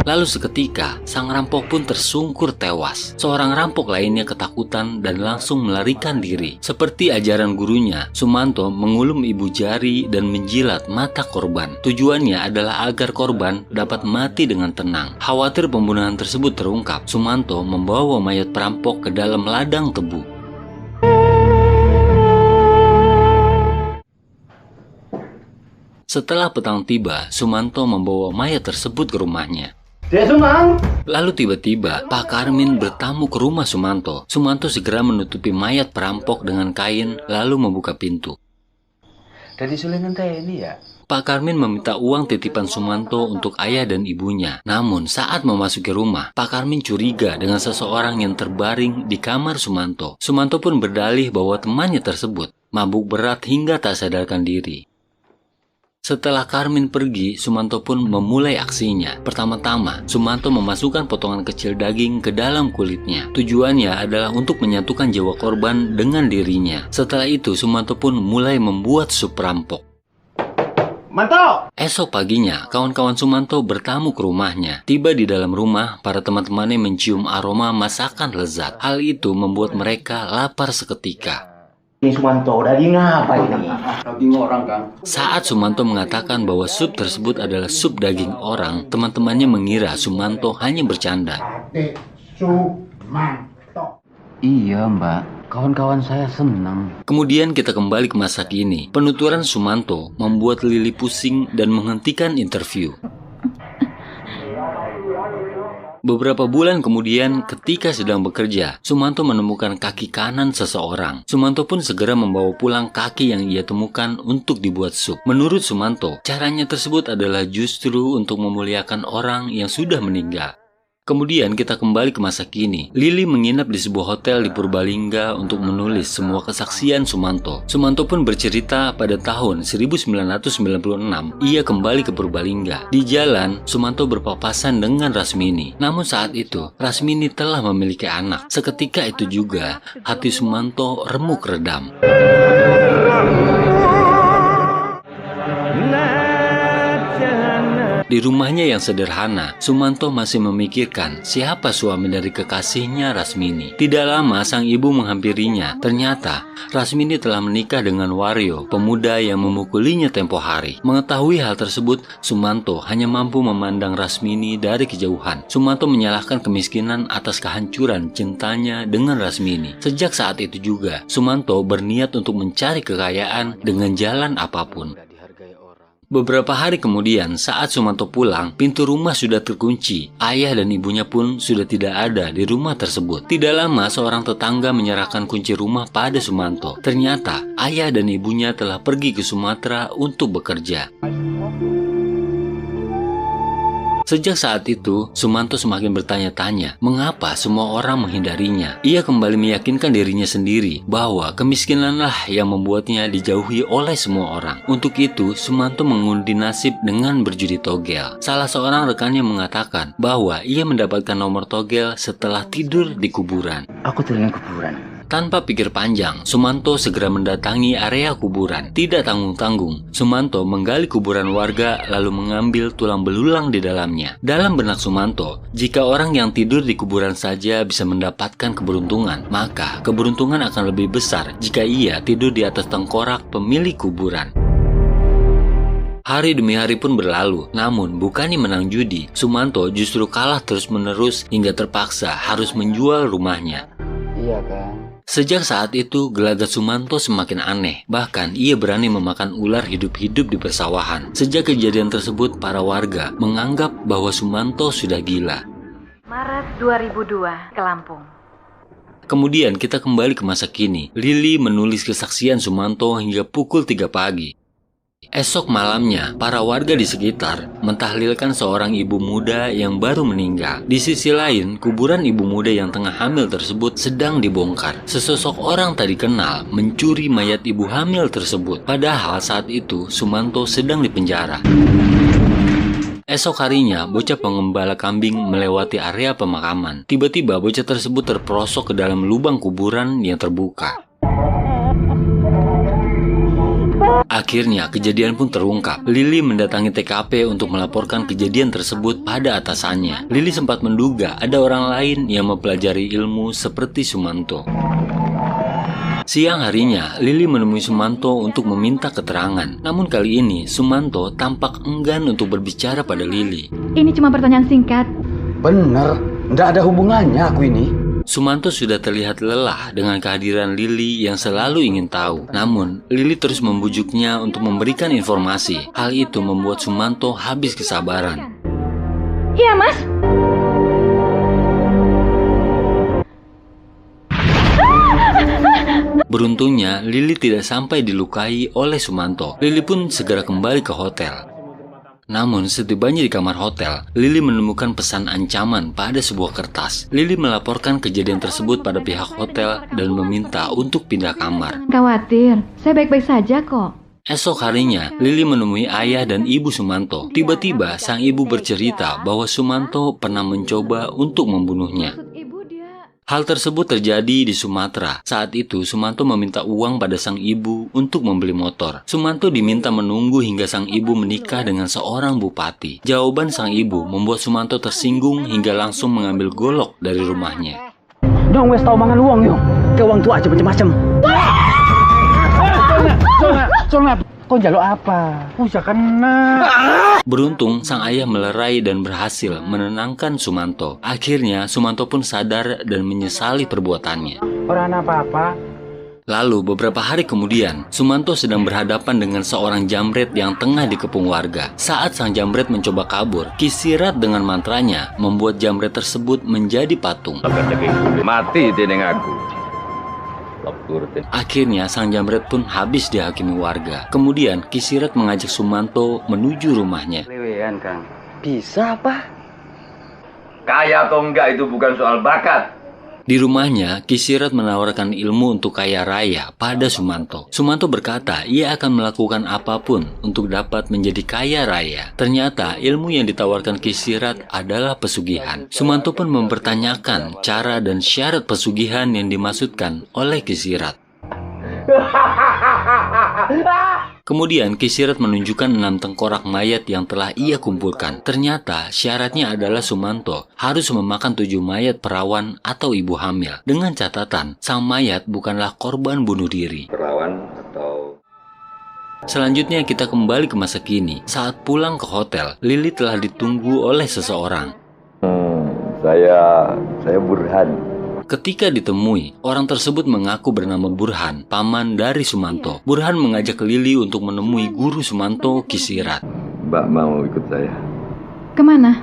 Lalu seketika, sang rampok pun tersungkur tewas. Seorang rampok lainnya ketakutan dan langsung melarikan diri. Seperti ajaran gurunya, Sumanto mengulum ibu jari dan menjilat mata korban. Tujuannya adalah agar korban dapat mati dengan tenang. Khawatir pembunuhan tersebut terungkap, Sumanto membawa mayat perampok ke dalam ladang tebu. Setelah petang tiba, Sumanto membawa mayat tersebut ke rumahnya. Lalu tiba-tiba Pak Karmin bertamu ke rumah Sumanto. Sumanto segera menutupi mayat perampok dengan kain lalu membuka pintu. Dari sulingan ini ya? Pak Karmin meminta uang titipan Sumanto untuk ayah dan ibunya. Namun saat memasuki rumah, Pak Karmin curiga dengan seseorang yang terbaring di kamar Sumanto. Sumanto pun berdalih bahwa temannya tersebut mabuk berat hingga tak sadarkan diri. Setelah Karmin pergi, Sumanto pun memulai aksinya. Pertama-tama, Sumanto memasukkan potongan kecil daging ke dalam kulitnya. Tujuannya adalah untuk menyatukan jiwa korban dengan dirinya. Setelah itu, Sumanto pun mulai membuat sup perampok. Manto! Esok paginya, kawan-kawan Sumanto bertamu ke rumahnya. Tiba di dalam rumah, para teman-temannya mencium aroma masakan lezat. Hal itu membuat mereka lapar seketika. Ini Sumanto, daging apa ini? Daging orang, Kang. Saat Sumanto mengatakan bahwa sup tersebut adalah sup daging orang, teman-temannya mengira Sumanto hanya bercanda. Sumanto. Iya, Mbak. Kawan-kawan saya senang. Kemudian kita kembali ke masa kini. Penuturan Sumanto membuat Lili pusing dan menghentikan interview. Beberapa bulan kemudian, ketika sedang bekerja, Sumanto menemukan kaki kanan seseorang. Sumanto pun segera membawa pulang kaki yang ia temukan untuk dibuat sup. Menurut Sumanto, caranya tersebut adalah justru untuk memuliakan orang yang sudah meninggal. Kemudian kita kembali ke masa kini. Lili menginap di sebuah hotel di Purbalingga untuk menulis semua kesaksian Sumanto. Sumanto pun bercerita pada tahun 1996 ia kembali ke Purbalingga. Di jalan, Sumanto berpapasan dengan Rasmini. Namun saat itu, Rasmini telah memiliki anak. Seketika itu juga, hati Sumanto remuk redam. Di rumahnya yang sederhana, Sumanto masih memikirkan siapa suami dari kekasihnya Rasmini. Tidak lama sang ibu menghampirinya. Ternyata Rasmini telah menikah dengan Wario, pemuda yang memukulinya tempo hari. Mengetahui hal tersebut, Sumanto hanya mampu memandang Rasmini dari kejauhan. Sumanto menyalahkan kemiskinan atas kehancuran cintanya dengan Rasmini. Sejak saat itu juga, Sumanto berniat untuk mencari kekayaan dengan jalan apapun. Beberapa hari kemudian, saat Sumanto pulang, pintu rumah sudah terkunci. Ayah dan ibunya pun sudah tidak ada di rumah tersebut. Tidak lama, seorang tetangga menyerahkan kunci rumah pada Sumanto. Ternyata, ayah dan ibunya telah pergi ke Sumatera untuk bekerja. Sejak saat itu, Sumanto semakin bertanya-tanya mengapa semua orang menghindarinya. Ia kembali meyakinkan dirinya sendiri bahwa kemiskinanlah yang membuatnya dijauhi oleh semua orang. Untuk itu, Sumanto mengundi nasib dengan berjudi togel. Salah seorang rekannya mengatakan bahwa ia mendapatkan nomor togel setelah tidur di kuburan. Aku tidur di kuburan. Tanpa pikir panjang, Sumanto segera mendatangi area kuburan. Tidak tanggung-tanggung, Sumanto menggali kuburan warga lalu mengambil tulang belulang di dalamnya. Dalam benak Sumanto, jika orang yang tidur di kuburan saja bisa mendapatkan keberuntungan, maka keberuntungan akan lebih besar jika ia tidur di atas tengkorak pemilik kuburan. Hari demi hari pun berlalu, namun bukannya menang judi, Sumanto justru kalah terus-menerus hingga terpaksa harus menjual rumahnya. Iya kan? Sejak saat itu, gelagat Sumanto semakin aneh. Bahkan, ia berani memakan ular hidup-hidup di persawahan. Sejak kejadian tersebut, para warga menganggap bahwa Sumanto sudah gila. Maret 2002, ke Lampung. Kemudian kita kembali ke masa kini. Lili menulis kesaksian Sumanto hingga pukul 3 pagi. Esok malamnya, para warga di sekitar mentahlilkan seorang ibu muda yang baru meninggal. Di sisi lain, kuburan ibu muda yang tengah hamil tersebut sedang dibongkar. Sesosok orang tak dikenal mencuri mayat ibu hamil tersebut. Padahal saat itu, Sumanto sedang dipenjara. Esok harinya, bocah pengembala kambing melewati area pemakaman. Tiba-tiba, bocah tersebut terperosok ke dalam lubang kuburan yang terbuka. Akhirnya kejadian pun terungkap. Lili mendatangi TKP untuk melaporkan kejadian tersebut pada atasannya. Lili sempat menduga ada orang lain yang mempelajari ilmu seperti Sumanto. Siang harinya, Lili menemui Sumanto untuk meminta keterangan. Namun kali ini, Sumanto tampak enggan untuk berbicara pada Lili. Ini cuma pertanyaan singkat. Bener, nggak ada hubungannya aku ini. Sumanto sudah terlihat lelah dengan kehadiran Lili yang selalu ingin tahu. Namun, Lili terus membujuknya untuk memberikan informasi. Hal itu membuat Sumanto habis kesabaran. Iya, Mas. Beruntungnya, Lili tidak sampai dilukai oleh Sumanto. Lili pun segera kembali ke hotel. Namun, setibanya di kamar hotel, Lili menemukan pesan ancaman pada sebuah kertas. Lili melaporkan kejadian tersebut pada pihak hotel dan meminta untuk pindah kamar. Khawatir, saya baik-baik saja kok. Esok harinya, Lili menemui ayah dan ibu Sumanto. Tiba-tiba, sang ibu bercerita bahwa Sumanto pernah mencoba untuk membunuhnya. Hal tersebut terjadi di Sumatera. Saat itu, Sumanto meminta uang pada sang ibu untuk membeli motor. Sumanto diminta menunggu hingga sang ibu menikah dengan seorang bupati. Jawaban sang ibu membuat Sumanto tersinggung hingga langsung mengambil golok dari rumahnya. Dong wes tau mangan uang yuk. Ke uang tuh aja macam-macam. Soalnya kau jaluk apa? Usah kena. Beruntung, sang ayah melerai dan berhasil menenangkan Sumanto. Akhirnya, Sumanto pun sadar dan menyesali perbuatannya. Orang apa-apa. Lalu, beberapa hari kemudian, Sumanto sedang berhadapan dengan seorang jambret yang tengah dikepung warga. Saat sang jambret mencoba kabur, Kisirat dengan mantranya membuat jambret tersebut menjadi patung. Mati dengan aku. Akhirnya, sang jambret pun habis dihakimi warga. Kemudian, Kisirat mengajak Sumanto menuju rumahnya. Lewean, Kang. Bisa apa? Kaya atau enggak itu bukan soal bakat. Di rumahnya, Kisirat menawarkan ilmu untuk kaya raya pada Sumanto. Sumanto berkata ia akan melakukan apapun untuk dapat menjadi kaya raya. Ternyata ilmu yang ditawarkan Kisirat adalah pesugihan. Sumanto pun mempertanyakan cara dan syarat pesugihan yang dimaksudkan oleh Kisirat. Kemudian Kisirat menunjukkan 6 tengkorak mayat yang telah ia kumpulkan. Ternyata syaratnya adalah Sumanto harus memakan 7 mayat perawan atau ibu hamil. Dengan catatan, sang mayat bukanlah korban bunuh diri. Perawan atau... Selanjutnya kita kembali ke masa kini. Saat pulang ke hotel, Lili telah ditunggu oleh seseorang. Saya Burhan. Ketika ditemui, orang tersebut mengaku bernama Burhan, paman dari Sumanto. Burhan mengajak Lili untuk menemui guru Sumanto, Kisirat. Mbak mau ikut saya? Kemana?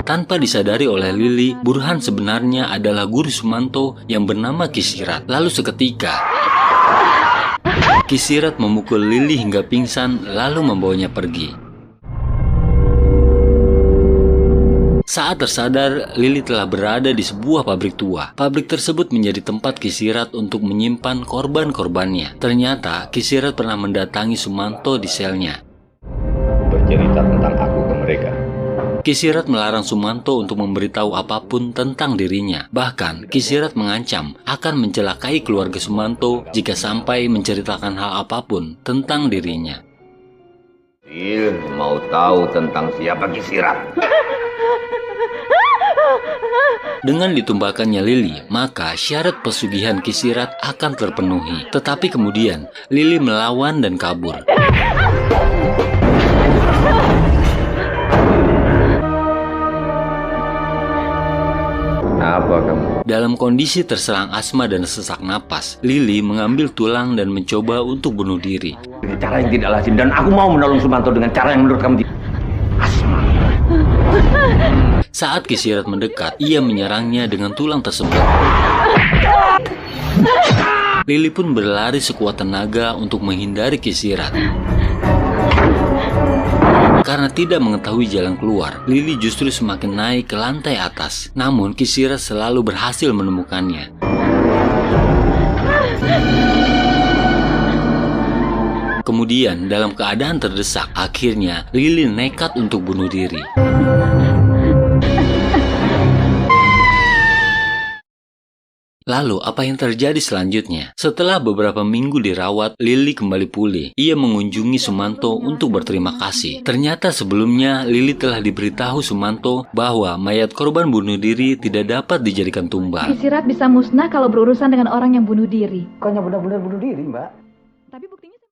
Tanpa disadari oleh Lili, Burhan sebenarnya adalah guru Sumanto yang bernama Kisirat. Lalu seketika, Kisirat memukul Lili hingga pingsan lalu membawanya pergi. Saat tersadar, Lili telah berada di sebuah pabrik tua. Pabrik tersebut menjadi tempat Kisirat untuk menyimpan korban-korbannya. Ternyata, Kisirat pernah mendatangi Sumanto di selnya. Bercerita tentang aku ke mereka. Kisirat melarang Sumanto untuk memberitahu apapun tentang dirinya. Bahkan, Kisirat mengancam akan mencelakai keluarga Sumanto jika sampai menceritakan hal apapun tentang dirinya. Mau tahu tentang siapa Kisirat? Dengan ditumbahkannya Lili, maka syarat pesugihan Kisirat akan terpenuhi. Tetapi kemudian, Lili melawan dan kabur. Apa kamu? Dalam kondisi terserang asma dan sesak napas, Lili mengambil tulang dan mencoba untuk bunuh diri. Ini cara yang tidak lazim dan aku mau menolong Sumanto dengan cara yang menurut kamu asma. Saat Kisirat mendekat, ia menyerangnya dengan tulang tersebut. Lili pun berlari sekuat tenaga untuk menghindari Kisirat. Karena tidak mengetahui jalan keluar, Lili justru semakin naik ke lantai atas. Namun Kisirat selalu berhasil menemukannya. Kemudian, dalam keadaan terdesak, akhirnya Lili nekat untuk bunuh diri. Lalu apa yang terjadi selanjutnya? Setelah beberapa minggu dirawat, Lili kembali pulih. Ia mengunjungi Sumanto untuk berterima kasih. Ternyata sebelumnya Lili telah diberitahu Sumanto bahwa mayat korban bunuh diri tidak dapat dijadikan tumbal. Isi Rat bisa musnah kalau berurusan dengan orang yang bunuh diri. Bukannya benar-benar bunuh diri, Mbak. Tapi buktinya